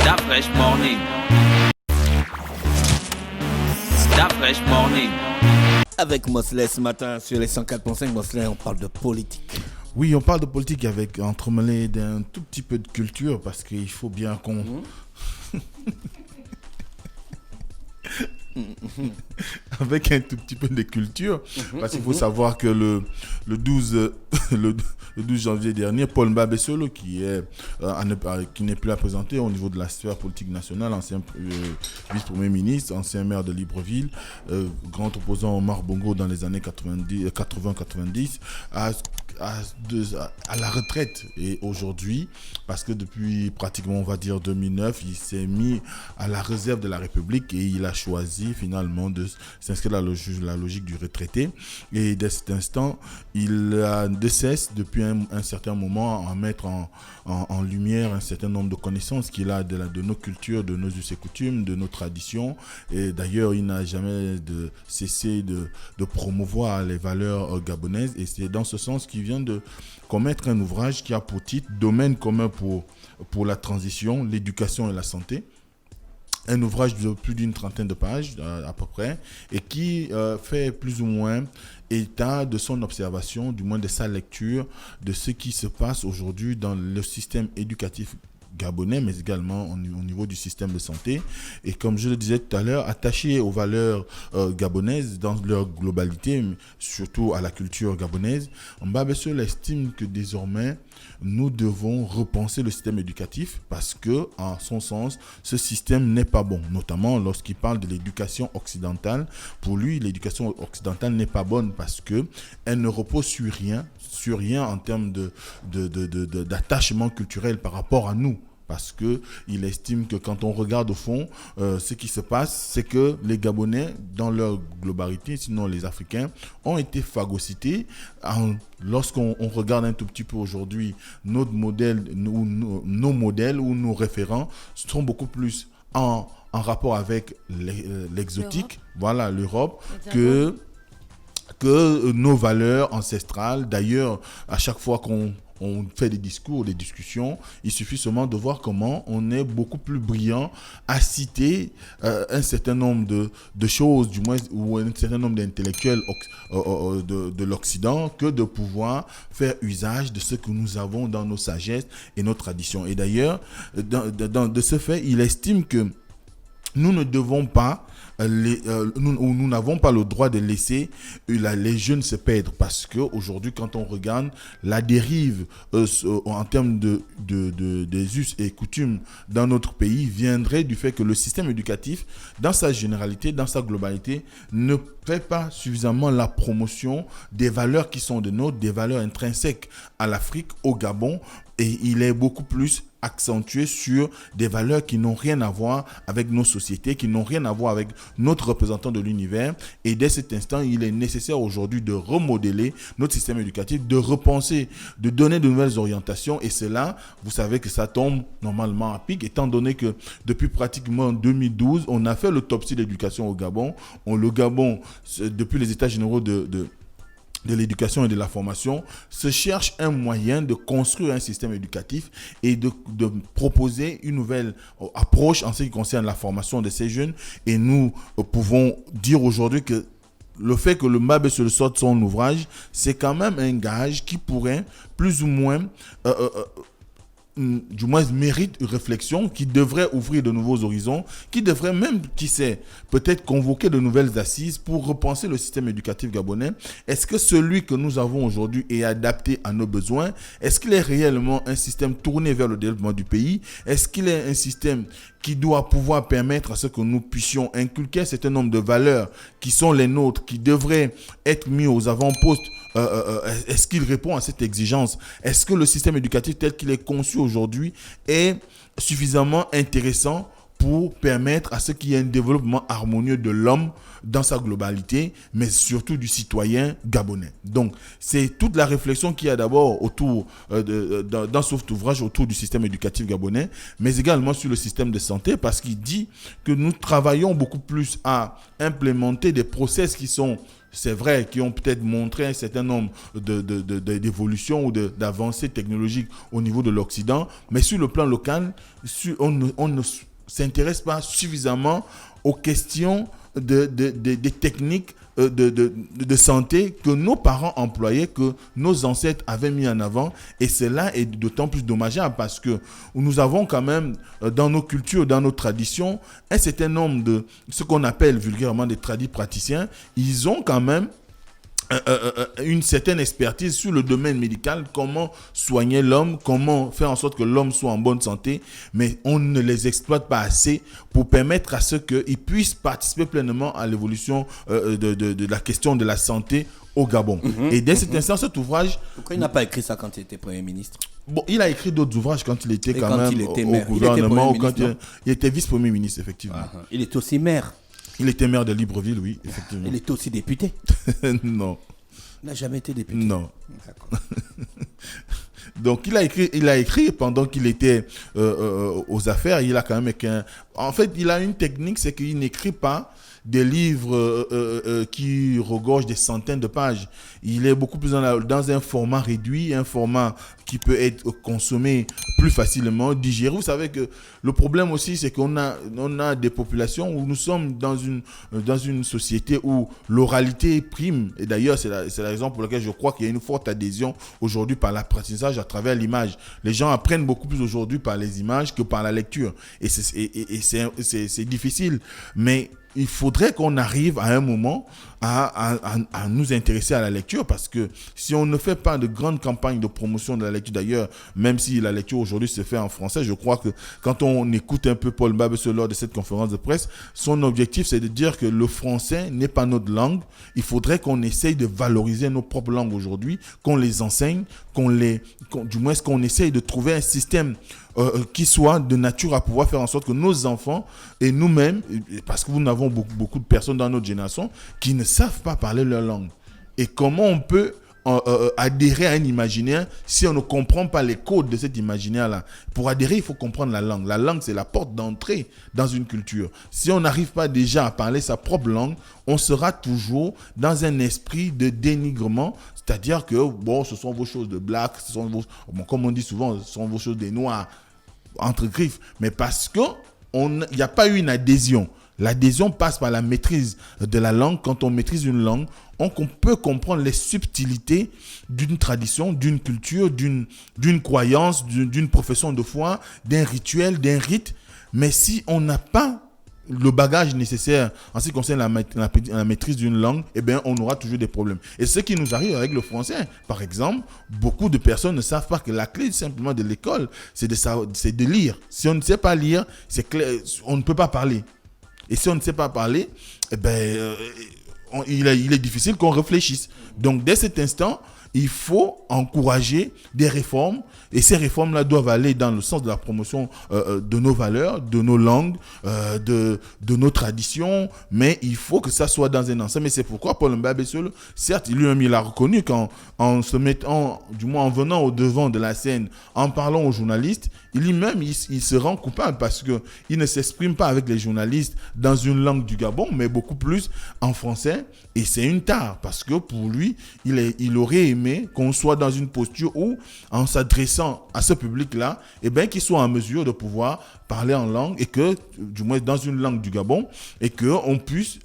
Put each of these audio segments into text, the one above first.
La Fresh Morning. La Fresh Morning. Avec Mosley ce matin sur les 104.5 Mosley, on parle de politique. Oui, on parle de politique avec entremêlé d'un tout petit peu de culture parce qu'il faut bien qu'on... avec un tout petit peu de culture, parce qu'il faut savoir que le 12 janvier dernier, Paul Mbabesolo, qui n'est plus à présenter au niveau de la sphère politique nationale, ancien vice-premier ministre, ancien maire de Libreville, grand opposant Omar Bongo dans les années 80-90, à la retraite. Et aujourd'hui, parce que depuis pratiquement, on va dire 2009, il s'est mis à la réserve de la République et il a choisi finalement de s'inscrire dans la logique du retraité. Et dès cet instant, il a de cesse depuis un certain moment à mettre en lumière un certain nombre de connaissances qu'il a de nos cultures, de nos us et coutumes, de nos traditions. Et d'ailleurs, il n'a jamais cessé de promouvoir les valeurs gabonaises. Et c'est dans ce sens qu'il vient de commettre un ouvrage qui a pour titre « Domaine commun pour la transition, l'éducation et la santé ». Un ouvrage de plus d'une trentaine de pages à peu près et qui fait plus ou moins état de son observation, du moins de sa lecture de ce qui se passe aujourd'hui dans le système éducatif gabonais, mais également au niveau du système de santé. Et comme je le disais tout à l'heure, attaché aux valeurs gabonaises dans leur globalité, mais surtout à la culture gabonaise, Mbabesolo estime que désormais, nous devons repenser le système éducatif parce que, en son sens, ce système n'est pas bon, notamment lorsqu'il parle de l'éducation occidentale. Pour lui, l'éducation occidentale n'est pas bonne parce que elle ne repose sur rien en termes d'attachement culturel par rapport à nous. Parce qu'il estime que quand on regarde au fond, ce qui se passe, c'est que les Gabonais, dans leur globalité, sinon les Africains, ont été phagocytés. Lorsqu'on regarde un tout petit peu aujourd'hui, nos modèles ou nos référents sont beaucoup plus en rapport avec l'exotique, voilà, l'Europe, que nos valeurs ancestrales. D'ailleurs, à chaque fois qu'on fait des discours, des discussions, il suffit seulement de voir comment on est beaucoup plus brillant à citer un certain nombre de choses, du moins, ou un certain nombre d'intellectuels de l'Occident, que de pouvoir faire usage de ce que nous avons dans nos sagesses et nos traditions. Et d'ailleurs, de ce fait, il estime que nous ne devons pas nous n'avons pas le droit de laisser les jeunes se perdre parce qu'aujourd'hui, quand on regarde la dérive en termes des us et coutumes dans notre pays viendrait du fait que le système éducatif, dans sa généralité, dans sa globalité, ne fait pas suffisamment la promotion des valeurs qui sont de nôtres, des valeurs intrinsèques à l'Afrique, au Gabon, et il est beaucoup plus accentué sur des valeurs qui n'ont rien à voir avec nos sociétés, qui n'ont rien à voir avec notre représentant de l'univers. Et dès cet instant, il est nécessaire aujourd'hui de remodeler notre système éducatif, de repenser, de donner de nouvelles orientations. Et cela, vous savez que ça tombe normalement à pic, étant donné que depuis pratiquement 2012, on a fait l'autopsie de l'éducation au Gabon. Le Gabon, depuis les états généraux de l'éducation et de la formation, se cherche un moyen de construire un système éducatif et de proposer une nouvelle approche en ce qui concerne la formation de ces jeunes. Et nous pouvons dire aujourd'hui que le fait que le Mbabesolo sorte son ouvrage, c'est quand même un gage qui pourrait plus ou moins du moins mérite une réflexion, qui devrait ouvrir de nouveaux horizons, qui devrait même, qui sait, peut-être convoquer de nouvelles assises pour repenser le système éducatif gabonais. Est-ce que celui que nous avons aujourd'hui est adapté à nos besoins? Est-ce qu'il est réellement un système tourné vers le développement du pays? Est-ce qu'il est un système qui doit pouvoir permettre à ce que nous puissions inculquer un certain nombre de valeurs qui sont les nôtres, qui devraient être mis aux avant-postes? Est-ce qu'il répond à cette exigence? Est-ce que le système éducatif tel qu'il est conçu aujourd'hui est suffisamment intéressant pour permettre à ce qu'il y ait un développement harmonieux de l'homme dans sa globalité, mais surtout du citoyen gabonais. Donc, c'est toute la réflexion qu'il y a d'abord autour, dans cet ouvrage, autour du système éducatif gabonais, mais également sur le système de santé, parce qu'il dit que nous travaillons beaucoup plus à implémenter des process qui sont, c'est vrai, qui ont peut-être montré un certain nombre d'évolutions ou d'avancées technologiques au niveau de l'Occident, mais sur le plan local, on ne s'intéresse pas suffisamment aux questions des techniques de santé que nos parents employaient, que nos ancêtres avaient mis en avant. Et cela est d'autant plus dommageable parce que nous avons quand même dans nos cultures, dans nos traditions, un certain nombre de ce qu'on appelle vulgairement des tradis praticiens. Ils ont quand même une certaine expertise sur le domaine médical, comment soigner l'homme, comment faire en sorte que l'homme soit en bonne santé, mais on ne les exploite pas assez pour permettre à ce qu'ils puissent participer pleinement à l'évolution de la question de la santé au Gabon. Et dès cet instant, cet ouvrage... Pourquoi il n'a pas écrit ça quand il était Premier ministre? Bon, il a écrit d'autres ouvrages quand il était au gouvernement, ou quand il était vice-premier ministre, effectivement. Il est aussi maire. Il était maire de Libreville, oui, effectivement. Il était aussi député. Non. Il n'a jamais été député. Non. D'accord. Donc, il a écrit pendant qu'il était aux affaires. Il a quand même écrit en fait, il a une technique, c'est qu'il n'écrit pas des livres qui regorgent des centaines de pages. Il est beaucoup plus dans un format réduit, un format qui peut être consommé plus facilement, digéré. Vous savez que le problème aussi, c'est qu'on a des populations où nous sommes dans une société où l'oralité prime. Et d'ailleurs, c'est la raison pour laquelle je crois qu'il y a une forte adhésion aujourd'hui par l'apprentissage à travers l'image. Les gens apprennent beaucoup plus aujourd'hui par les images que par la lecture. Et c'est difficile. Mais il faudrait qu'on arrive à un moment à nous intéresser à la lecture, parce que si on ne fait pas de grandes campagnes de promotion de la lecture, d'ailleurs, même si la lecture aujourd'hui se fait en français, je crois que quand on écoute un peu Paul Mbabesole lors de cette conférence de presse, son objectif c'est de dire que le français n'est pas notre langue. Il faudrait qu'on essaye de valoriser nos propres langues aujourd'hui, qu'on les enseigne, du moins qu'on essaye de trouver un système qui soit de nature à pouvoir faire en sorte que nos enfants et nous-mêmes, parce que nous avons beaucoup de personnes dans notre génération qui ne savent pas parler leur langue. Et comment on peut adhérer à un imaginaire si on ne comprend pas les codes de cet imaginaire-là? Pour adhérer, il faut comprendre la langue. La langue, c'est la porte d'entrée dans une culture. Si on n'arrive pas déjà à parler sa propre langue, on sera toujours dans un esprit de dénigrement, c'est-à-dire que, bon, ce sont vos choses de black, comme on dit souvent, ce sont vos choses des noirs, entre griffes, mais parce qu'il n'y a pas eu une adhésion. L'adhésion passe par la maîtrise de la langue. Quand on maîtrise une langue, on peut comprendre les subtilités d'une tradition, d'une culture, d'une croyance, d'une profession de foi, d'un rituel, d'un rite. Mais si on n'a pas le bagage nécessaire en ce qui concerne la maîtrise d'une langue, eh bien, on aura toujours des problèmes. Et ce qui nous arrive avec le français, par exemple, beaucoup de personnes ne savent pas que la clé simplement de l'école, c'est de lire. Si on ne sait pas lire, c'est clair, on ne peut pas parler. Et si on ne sait pas parler, eh ben, il est difficile qu'on réfléchisse. Donc, dès cet instant, il faut encourager des réformes, et ces réformes-là doivent aller dans le sens de la promotion de nos valeurs, de nos langues, de nos traditions, mais il faut que ça soit dans un ensemble. Et c'est pourquoi Paul Mbabesole, certes, lui-même, il a reconnu qu'en se mettant, du moins en venant au devant de la scène, en parlant aux journalistes, lui-même, il se rend coupable parce qu'il ne s'exprime pas avec les journalistes dans une langue du Gabon, mais beaucoup plus en français. Et c'est une tare, parce que pour lui, il aurait aimé qu'on soit dans une posture où, en s'adressant à ce public-là, eh bien, qu'il soit en mesure de pouvoir parler en langue, et que, du moins dans une langue du Gabon, et qu'on puisse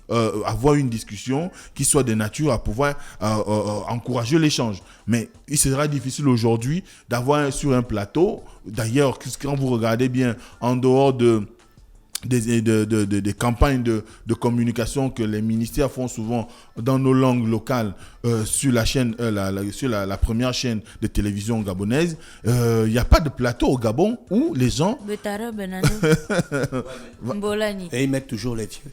avoir une discussion qui soit de nature à pouvoir encourager l'échange. Mais il sera difficile aujourd'hui d'avoir sur un plateau, d'ailleurs, quand vous regardez bien en dehors des campagnes de communication que les ministères font souvent dans nos langues locales sur la chaîne, sur la première chaîne de télévision gabonaise, il n'y a pas de plateau au Gabon où les gens... Et ils mettent toujours les vieux.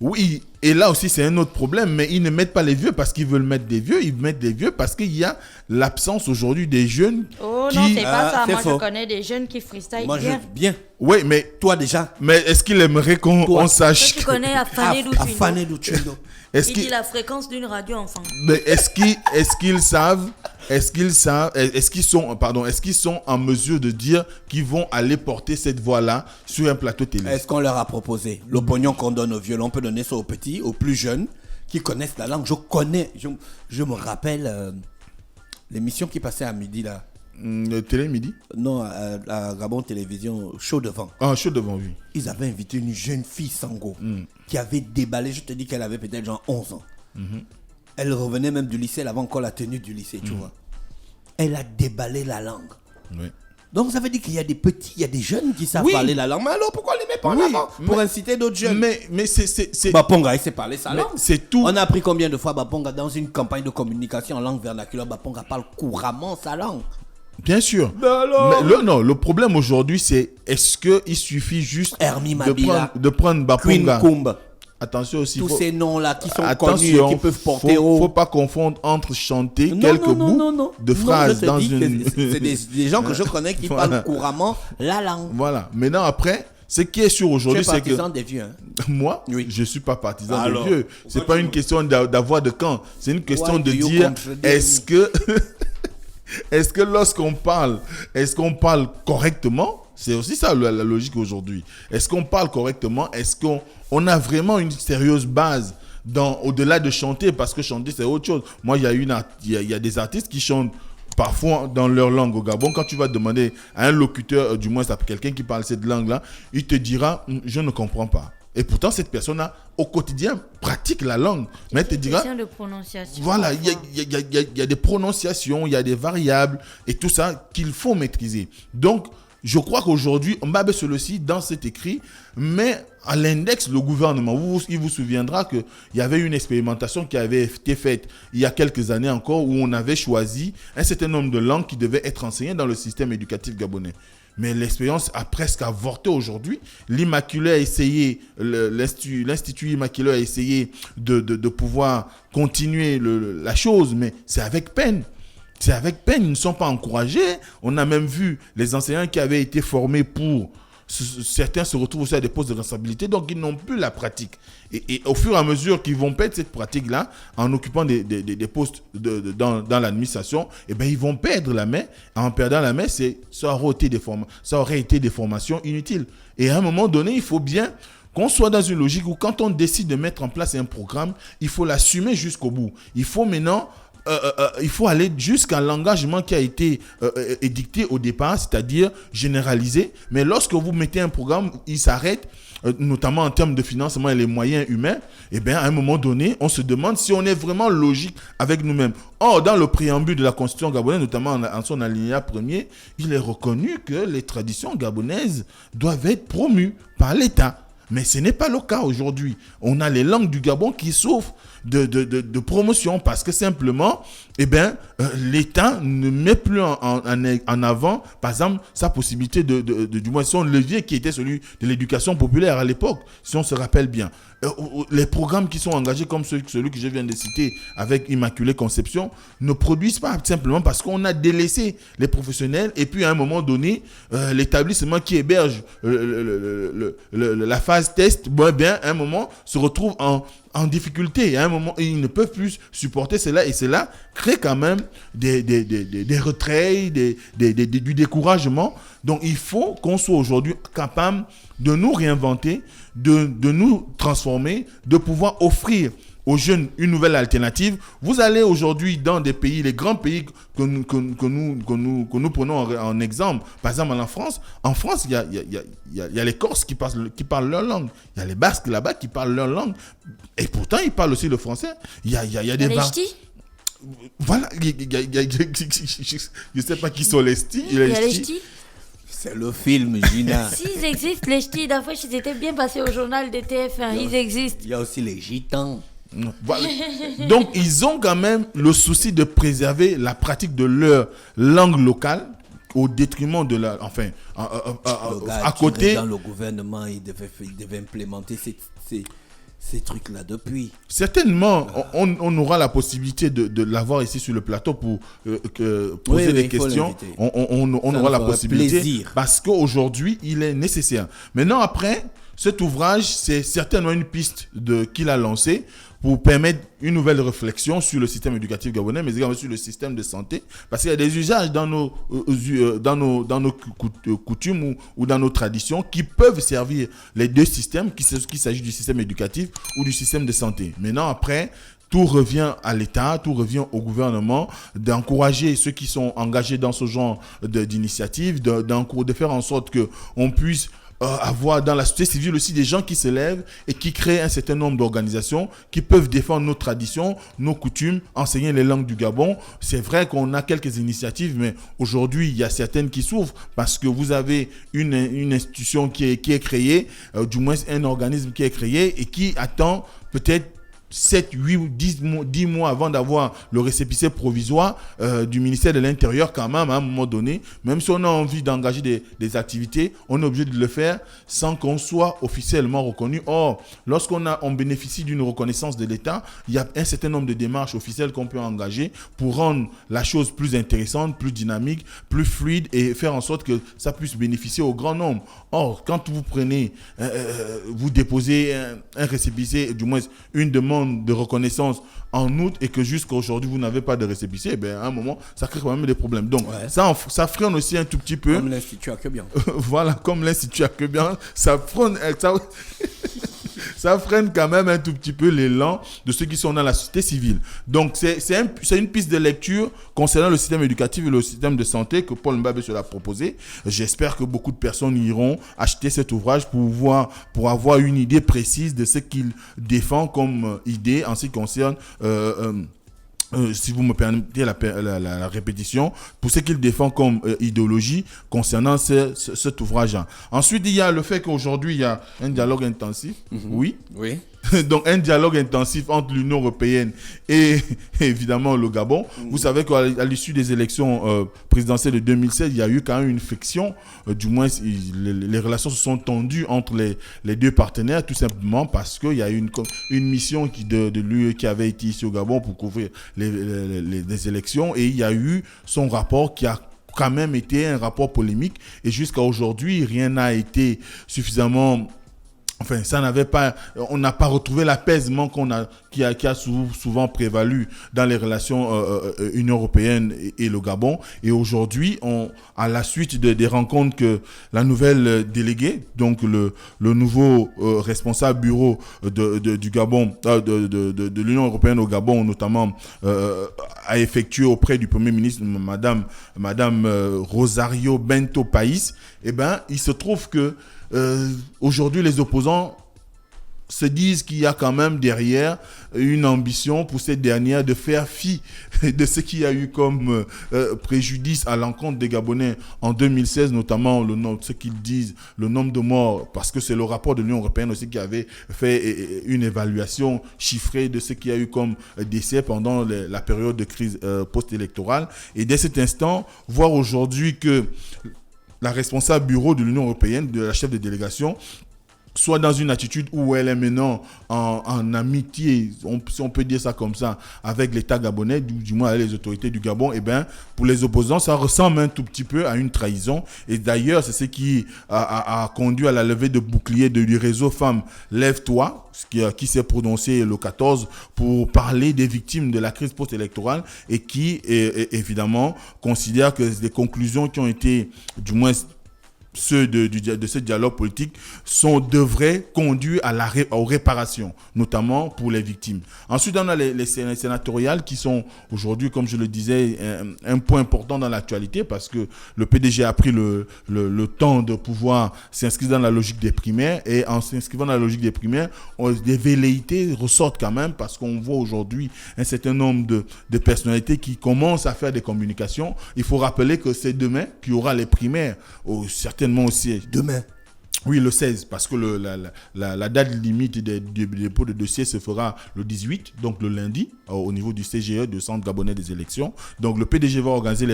Oui, et là aussi c'est un autre problème, mais ils ne mettent pas les vieux parce qu'ils veulent mettre des vieux, ils mettent des vieux parce qu'il y a l'absence aujourd'hui des jeunes Oh qui... non, c'est pas ça. c'est Moi, faux. je connais des jeunes qui freestyle Moi, bien. bien. Oui, mais Toi déjà. est-ce qu'il aimerait qu'on Toi. sache Toi, tu connais Afane Lucindo. Afane Lucindo. Est-ce Il qu'ils dit la fréquence d'une radio enfant. mais est-ce qu'ils savent est-ce qu'ils sont en mesure de dire qu'ils vont aller porter cette voix-là sur un plateau télé? Est-ce qu'on leur a proposé le pognon qu'on donne aux vieux, on peut donner ça aux petits, aux plus jeunes qui connaissent la langue. Je me rappelle l'émission qui passait à midi là. Télé midi? Non, à Gabon Télévision, Chaud devant. Ah, chaud devant, oui. Ils avaient invité une jeune fille Sango qui avait déballé, je te dis qu'elle avait peut-être genre 11 ans. Elle revenait même du lycée, elle avait encore la tenue du lycée, tu vois. Elle a déballé la langue. Oui. Donc ça veut dire qu'il y a des petits, il y a des jeunes qui savent Oui. parler la langue. Mais alors pourquoi on les met pas en Oui, avant pour inciter d'autres jeunes? Mais c'est Baponga, il sait parler sa mais langue. c'est tout. On a appris combien de fois Baponga dans une campagne de communication en langue vernaculaire, Baponga parle couramment sa langue. Bien sûr. alors Mais le problème aujourd'hui, c'est est-ce qu'il suffit juste Hermie Mabila, de prendre Queen Baponga? Kumba, Attention aussi. tous ces noms-là qui sont connus et Attention, qui peuvent porter faut pas confondre entre chanter Non, quelques non, non, bouts non, non. de Non, phrases je te dans dis une... que c'est des gens que je connais qui Voilà. parlent couramment la langue. Voilà. Maintenant, après, ce qui est sûr Tu aujourd'hui, es c'est que... partisan des vieux, hein? Moi, Oui. je suis pas partisan Alors, des vieux. C'est pas une question d'avoir de camp. C'est une question Why de do you dire, contradict est-ce que... est-ce que lorsqu'on parle, est-ce qu'on parle correctement? C'est aussi ça la logique aujourd'hui. Est-ce qu'on parle correctement? Est-ce qu'on a vraiment une sérieuse base au-delà de chanter? Parce que chanter, c'est autre chose. Moi, il y a des artistes qui chantent parfois dans leur langue au Gabon. Quand tu vas demander à un locuteur, du moins à quelqu'un qui parle cette langue-là, il te dira, je ne comprends pas. Et pourtant, cette personne-là, au quotidien, pratique la langue. Mais elle te dira, Question de prononciation. voilà, il y a des prononciations, il y a des variables et tout ça qu'il faut maîtriser. Donc, je crois qu'aujourd'hui, Mbabe Solosi, dans cet écrit, met à l'index le gouvernement. Il vous souviendra qu'il y avait une expérimentation qui avait été faite il y a quelques années encore où on avait choisi un certain nombre de langues qui devaient être enseignées dans le système éducatif gabonais. Mais l'expérience a presque avorté aujourd'hui. L'Immaculée a essayé, l'Institut Immaculée a essayé de pouvoir continuer la chose, mais c'est avec peine. C'est avec peine, ils ne sont pas encouragés. On a même vu les enseignants qui avaient été formés pour... Certains se retrouvent aussi à des postes de responsabilité, donc ils n'ont plus la pratique. Et au fur et à mesure qu'ils vont perdre cette pratique-là, en occupant des postes dans l'administration, eh ben, ils vont perdre la main. En perdant la main, ça aurait été des formations inutiles. Et à un moment donné, il faut bien qu'on soit dans une logique où quand on décide de mettre en place un programme, il faut l'assumer jusqu'au bout. Il faut maintenant... il faut aller jusqu'à l'engagement qui a été édicté au départ, c'est-à-dire généralisé. Mais lorsque vous mettez un programme, il s'arrête, notamment en termes de financement et les moyens humains. Et bien, à un moment donné, on se demande si on est vraiment logique avec nous-mêmes. Or, dans le préambule de la Constitution gabonaise, notamment en son alinéa premier, il est reconnu que les traditions gabonaises doivent être promues par l'État. Mais ce n'est pas le cas aujourd'hui. On a les langues du Gabon qui souffrent de promotion parce que simplement, l'État ne met plus en avant, par exemple, sa possibilité du moins son levier qui était celui de l'éducation populaire à l'époque, si on se rappelle bien. Les programmes qui sont engagés comme celui que je viens de citer avec Immaculée Conception ne produisent pas simplement parce qu'on a délaissé les professionnels et puis à un moment donné, l'établissement qui héberge la phase test, à un moment se retrouve en difficulté. À un moment, ils ne peuvent plus supporter cela et cela crée quand même des retraits, du découragement. Donc, il faut qu'on soit aujourd'hui capable de nous réinventer, de nous transformer, de pouvoir offrir aux jeunes une nouvelle alternative. Vous allez aujourd'hui dans des pays, les grands pays que nous prenons en exemple. Par exemple, en France, il y a les Corses qui parlent leur langue. Il y a les Basques là-bas qui parlent leur langue. Et pourtant, ils parlent aussi le français. Il y a des... Les ch'tis. Voilà. Je ne sais pas qui sont les ch'tis. Il y a les ch'tis. C'est le film, Gina. S'ils existent, les ch'tis, d'affaires, ils étaient bien passés au journal de TF1. Ils existent. Il y a aussi les gitans. Voilà. Donc, ils ont quand même le souci de préserver la pratique de leur langue locale au détriment de la... Enfin, Le gars à côté... dans le gouvernement, il devait implémenter ces trucs-là depuis. Certainement, on aura la possibilité de l'avoir ici sur le plateau pour poser des questions. On aura la possibilité plaisir. parce qu'aujourd'hui, il est nécessaire. Maintenant, après, cet ouvrage, c'est certainement une piste qu'il a lancée pour permettre une nouvelle réflexion sur le système éducatif gabonais, mais également sur le système de santé, parce qu'il y a des usages dans nos coutumes ou dans nos traditions qui peuvent servir les deux systèmes, qu'il s'agisse du système éducatif ou du système de santé. Maintenant, après, tout revient à l'État, tout revient au gouvernement d'encourager ceux qui sont engagés dans ce genre d'initiative, de faire en sorte qu'on puisse avoir dans la société civile aussi des gens qui se lèvent et qui créent un certain nombre d'organisations qui peuvent défendre nos traditions, nos coutumes, enseigner les langues du Gabon. C'est vrai qu'on a quelques initiatives, mais aujourd'hui, il y a certaines qui souffrent parce que vous avez une institution qui est créée, du moins un organisme qui est créé et qui attend peut-être 7, 8 ou 10 mois avant d'avoir le récépissé provisoire du ministère de l'Intérieur quand même, à un moment donné, même si on a envie d'engager des activités, on est obligé de le faire sans qu'on soit officiellement reconnu. Or, lorsqu'on bénéficie d'une reconnaissance de l'État, il y a un certain nombre de démarches officielles qu'on peut engager pour rendre la chose plus intéressante, plus dynamique, plus fluide et faire en sorte que ça puisse bénéficier au grand nombre. Or, quand vous prenez, vous déposez un récépissé, du moins une demande de reconnaissance en août et que jusqu'à aujourd'hui vous n'avez pas de récépissé, à un moment ça crée quand même des problèmes. Donc ça freine aussi un tout petit peu. Comme l'Institut Akebien. Voilà, comme l'Institut Akebien, ça freine quand même un tout petit peu l'élan de ceux qui sont dans la société civile. Donc c'est une piste de lecture concernant le système éducatif et le système de santé que Paul Mbabe se l'a proposé. J'espère que beaucoup de personnes iront acheter cet ouvrage pour avoir une idée précise de ce qu'il défend comme idée en ce qui concerne si vous me permettez la répétition, pour ce qu'il défend comme idéologie concernant cet ouvrage. Ensuite, il y a le fait qu'aujourd'hui, il y a un dialogue intensif. Oui. Donc, un dialogue intensif entre l'Union européenne et évidemment le Gabon. Vous savez qu'à l'issue des élections présidentielles de 2016, il y a eu quand même une friction. Du moins, les relations se sont tendues entre les deux partenaires, tout simplement parce qu'il y a eu une mission de l'UE qui avait été ici au Gabon pour couvrir les élections. Et il y a eu son rapport qui a quand même été un rapport polémique. Et jusqu'à aujourd'hui, rien n'a été suffisamment... Enfin, on n'a pas retrouvé l'apaisement qui a souvent prévalu dans les relations Union européenne et le Gabon. Et aujourd'hui, à la suite des rencontres que la nouvelle déléguée, donc le nouveau responsable bureau du Gabon, de l'Union européenne au Gabon, notamment, a effectué auprès du Premier ministre, Madame Rosario Bento País, il se trouve que aujourd'hui, les opposants se disent qu'il y a quand même derrière une ambition pour cette dernière de faire fi de ce qu'il y a eu comme préjudice à l'encontre des Gabonais en 2016, notamment ce qu'ils disent, le nombre de morts, parce que c'est le rapport de l'Union européenne aussi qui avait fait une évaluation chiffrée de ce qu'il y a eu comme décès pendant la période de crise post-électorale. Et dès cet instant, voir aujourd'hui que la responsable bureau de l'Union européenne, de la chef de délégation, soit dans une attitude où elle est maintenant en amitié, si on peut dire ça comme ça, avec l'État gabonais, du moins avec les autorités du Gabon, pour les opposants, ça ressemble un tout petit peu à une trahison. Et d'ailleurs, c'est ce qui a conduit à la levée de bouclier du réseau Femmes Lève-toi, qui s'est prononcé le 14 pour parler des victimes de la crise post-électorale et qui, évidemment, considère que les conclusions qui ont été, du moins, ceux de ce dialogue politique devraient conduire aux réparations, notamment pour les victimes. Ensuite, on a les sénatoriales qui sont aujourd'hui, comme je le disais, un point important dans l'actualité parce que le PDG a pris le temps de pouvoir s'inscrire dans la logique des primaires et en s'inscrivant dans la logique des primaires, des velléités ressortent quand même parce qu'on voit aujourd'hui un certain nombre de personnalités qui commencent à faire des communications. Il faut rappeler que c'est demain qu'il y aura les primaires certainement aussi. Demain. Oui, le 16, parce que la date limite des dépôts de dossiers se fera le 18, donc le lundi, au niveau du CGE, du Centre Gabonais des élections. Donc le PDG va organiser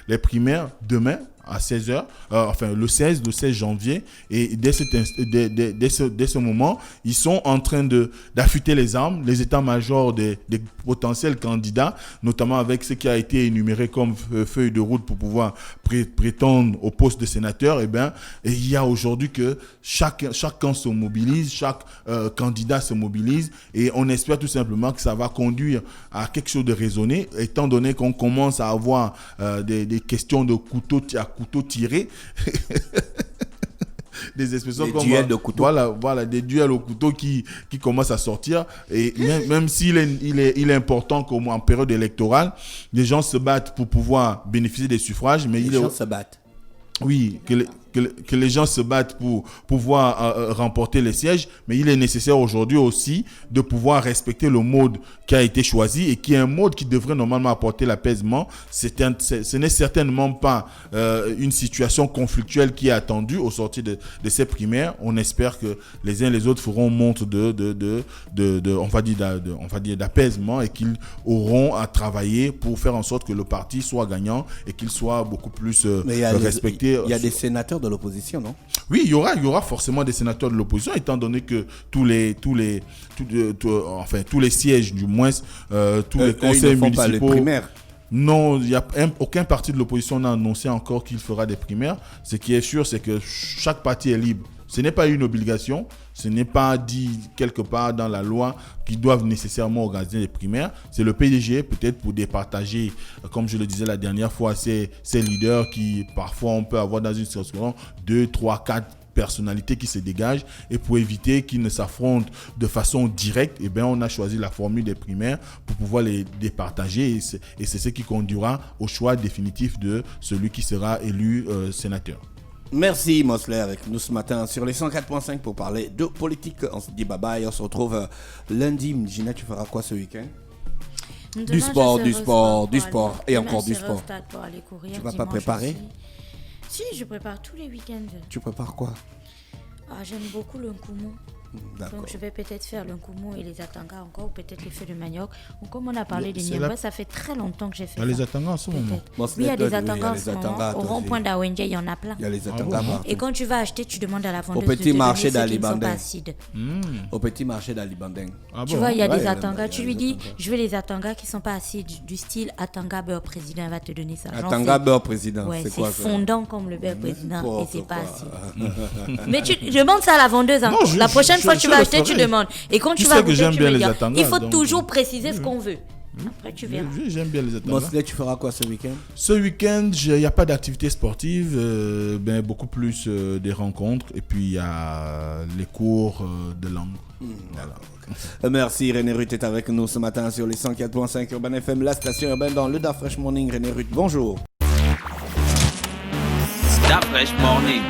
les primaires demain, à 16h, enfin le 16 janvier, et dès ce moment, ils sont en train d'affûter les armes, les états-majors des potentiels candidats, notamment avec ce qui a été énuméré comme feuille de route pour pouvoir prétendre au poste de sénateur. Et il y a aujourd'hui que chaque camp se mobilise, chaque candidat se mobilise, et on espère tout simplement que ça va conduire à quelque chose de raisonné, étant donné qu'on commence à avoir des questions de couteau tiré. Des expressions comme duels de couteau. Voilà, des duels au couteau qui commencent à sortir. Et même s'il est important qu'en période électorale, les gens se battent pour pouvoir bénéficier des suffrages, mais les gens se battent. Oui, que les gens se battent pour pouvoir remporter les sièges, mais il est nécessaire aujourd'hui aussi de pouvoir respecter le mode qui a été choisi et qui est un mode qui devrait normalement apporter l'apaisement. Ce n'est certainement pas une situation conflictuelle qui est attendue au sortir de ces primaires. On espère que les uns et les autres feront montre on va dire d'apaisement, et qu'ils auront à travailler pour faire en sorte que le parti soit gagnant et qu'il soit beaucoup plus respecté. Il y a des sénateurs de l'opposition, non? Oui, il y aura forcément des sénateurs de l'opposition, étant donné que tous les sièges, du moins, tous les conseils municipaux. Pas les primaires. Non, aucun parti de l'opposition n'a annoncé encore qu'il fera des primaires. Ce qui est sûr, c'est que chaque parti est libre. Ce n'est pas une obligation, ce n'est pas dit quelque part dans la loi qu'ils doivent nécessairement organiser des primaires. C'est le PDG, peut-être pour départager, comme je le disais la dernière fois, ces leaders qui, parfois, on peut avoir dans une circonscription 2, 3, 4 personnalités qui se dégagent, et pour éviter qu'ils ne s'affrontent de façon directe, on a choisi la formule des primaires pour pouvoir les départager, et c'est ce qui conduira au choix définitif de celui qui sera élu sénateur. Merci Mosley avec nous ce matin sur les 104.5 pour parler de politique. On se dit bye bye, on se retrouve lundi. Gina, tu feras quoi ce week-end? Du sport et encore du sport. Tu vas pas préparer? Si, je prépare tous les week-ends. Tu prépares quoi? J'aime beaucoup le nkumu. D'accord. Donc je vais peut-être faire le nkumu et les atangas encore, ou peut-être les feuilles de manioc. Donc, comme on a parlé des niambas, ça fait très longtemps que j'ai fait ça. Il y a les atangas en ce moment. Oui, il y a des atangas en ce moment. Au rond-point d'Awenje, il y en a plein. Il y a les atangas partout. Et quand tu vas acheter, tu demandes à la vendeuse Au petit marché d'Alibandeng. Au petit marché d'Alibandeng. Tu vois, il y a des atangas. Tu lui dis, je veux les atangas qui ne sont pas acides, du style atanga beurre président, elle va te donner ça. Atanga beurre président, ouais, c'est quoi ça? C'est fondant comme le beurre président et c'est pas acide. Mais tu demandes ça à la vendeuse. Non, la prochaine fois que tu vas acheter, tu demandes. Et quand tu vas goûter, tu me dis, il faut toujours préciser ce qu'on veut. Après, tu verras. J'aime bien les atangas. Mosley, tu feras quoi ce week-end? Ce week-end, il n'y a pas d'activité sportive, beaucoup plus des rencontres, et puis il y a les cours de langue. Voilà. Merci, René Ruth est avec nous ce matin sur les 104.5 Urban FM, la station urbaine dans le Fresh Morning. René Ruth, bonjour. Start Fresh Morning.